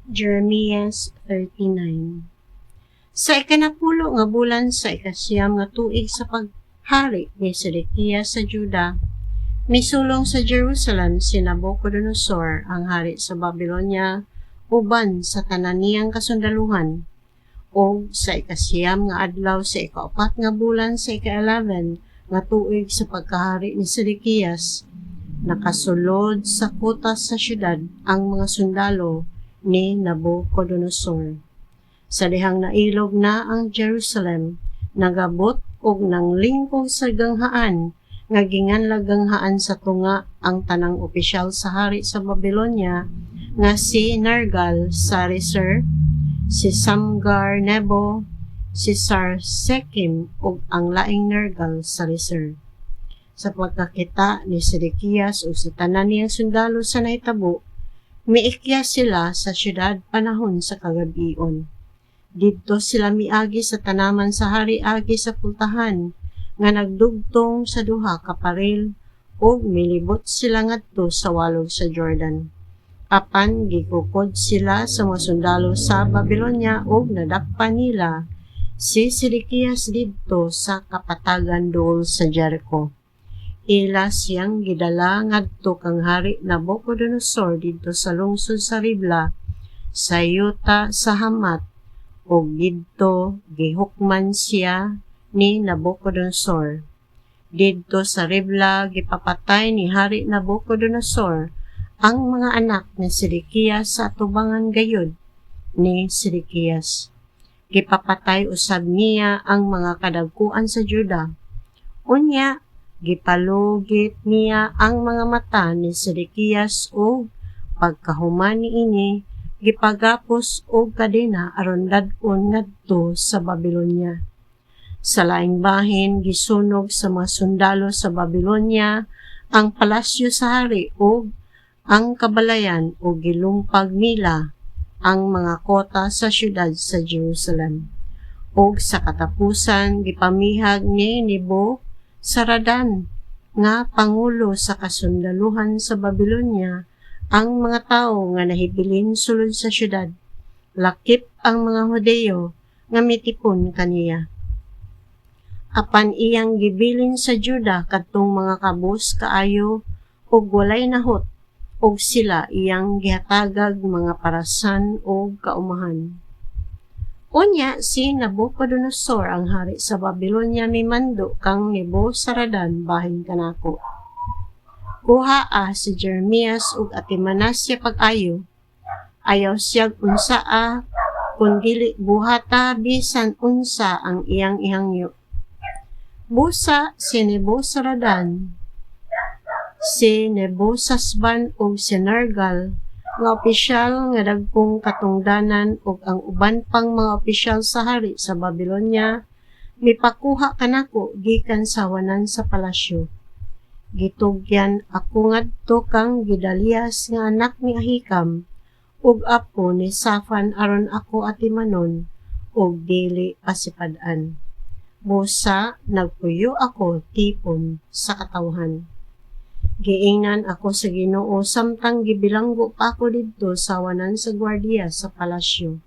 Jeremias 39. Sa ikanapulo nga bulan sa ikasiyam nga tuig sa paghari ni Sedekias sa Juda, misulong sa Jerusalem si Nabucodonosor ang hari sa Babylonia uban sa tanan niyang kasundaluhan. O sa ikasiyam nga adlaw sa ikaapat nga bulan sa ika-11 nga tuig sa pagkahari ni Sedekias, nakasulod sa kutas sa syudad ang mga sundalo ni Nabucodonosor. Sa dihang nailog na ang Jerusalem, nagabot og nanglingkod sa ganghaan, nga ginganlag ganghaan sa tunga ang tanang opisyal sa hari sa Babylonia, nga si Nergal-Sarecer, si Samgar-Nebo, si Sarsekim ug ang laing Nergal-Sarecer. Sa pagkakita ni Sedekias o sa tanan niyang sundalo sa naitabo, miikya sila sa syudad panahon sa kagabion. Didto sila miagi sa tanaman sa hari agi sa pultahan, nga nagdugtong sa duha ka paril, ug milibot sila ngadto sa walog sa Jordan. Apan gikukod sila sa mga sundalo sa Babylonia ug nadakpan nila si Sedekias didto sa kapatagan duol sa Jericho. Ila siyang gidala ngadto kang hari Nabucodonosor didto sa lungsod sa Ribla, sa yuta sa Hamat, ug didto gihukman siya ni Nabucodonosor. Didto sa Ribla gipapatay ni hari Nabucodonosor ang mga anak ni Sedekias sa atubangan gayud ni Sedekias. Gipapatay usab niya ang mga kadagkuan sa Juda. Unya, gipalugit niya ang mga mata ni Sedekias o pagkahuman niini, gipagapos og kadena aron dad-on ngadto sa Babylonia. Sa laing bahin, gisunog sa mga sundalo sa Babylonia ang palasyo sa hari o ang kabalayan o gilumpag nila ang mga kota sa syudad sa Jerusalem. O sa katapusan, gipamihag ni Nebuzaradan nga pangulo sa kasundaluhan sa Babylonia ang mga tawo nga nahibilin sulod sa syudad. Lakip ang mga Hudeyo nga mitipon kaniya. Apan iyang gibilin sa Juda kadtong mga kabus kaayo ug walay nahot, ug sila iyang gihatagag mga parasan o kaumahan. Unya si Nabucodonosor ang hari sa Babylonia mimando kang Nebuzaradan bahin kanako. Kuha si Jeremias ug atimanas siya pag-ayo. Ayaw siya unsaa kun dili buhata bisan unsa ang iyang ihangyo. Busa si Nebuzaradan, si Nebuzasban ug si Nergal nga opisyal nga dagkong katungdanan ug ang uban pang mga opisyal sa hari sa Babylonia mipakuha kanako gikan sa wanan sa palasyo. Gitugyan ako ngadto kang Gedalias nga anak ni Ahikam ug apo ni Safan aron ako atimanon ug dili pasipad-an. Busa nagpuyo ako tipon sa katawhan. Giingnan ako sa Ginoo samtang gibilanggo pa ako didto sa wanan sa gwardiya sa palasyo.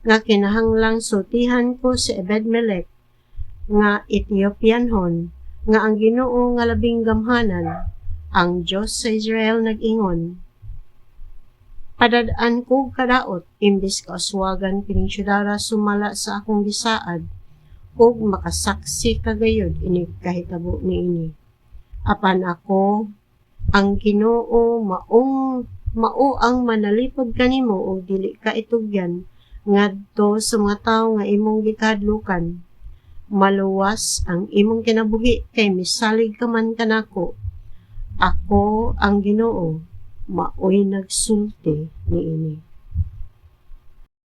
Nga kinahanglang sultihan ko si Ebed-Melech nga Ethiopianhon, nga ang Ginoo nga labing gamhanan, ang Diyos sa Israel nag-ingon. Padadaan ko kadaot imbis kauswagan kining syudara sumala sa akong gisaad ug makasaksi kagayod ini kahitabo niini. Apan ako ang Ginoo mao ang manalipod kanimo ug dili ka itugyan ngadto sa mga tawo nga imong gikadlukan. Maluwas ang imong kinabuhi kay misalig ka man kanako. Ako ang Ginoo maoy nagsulti niini.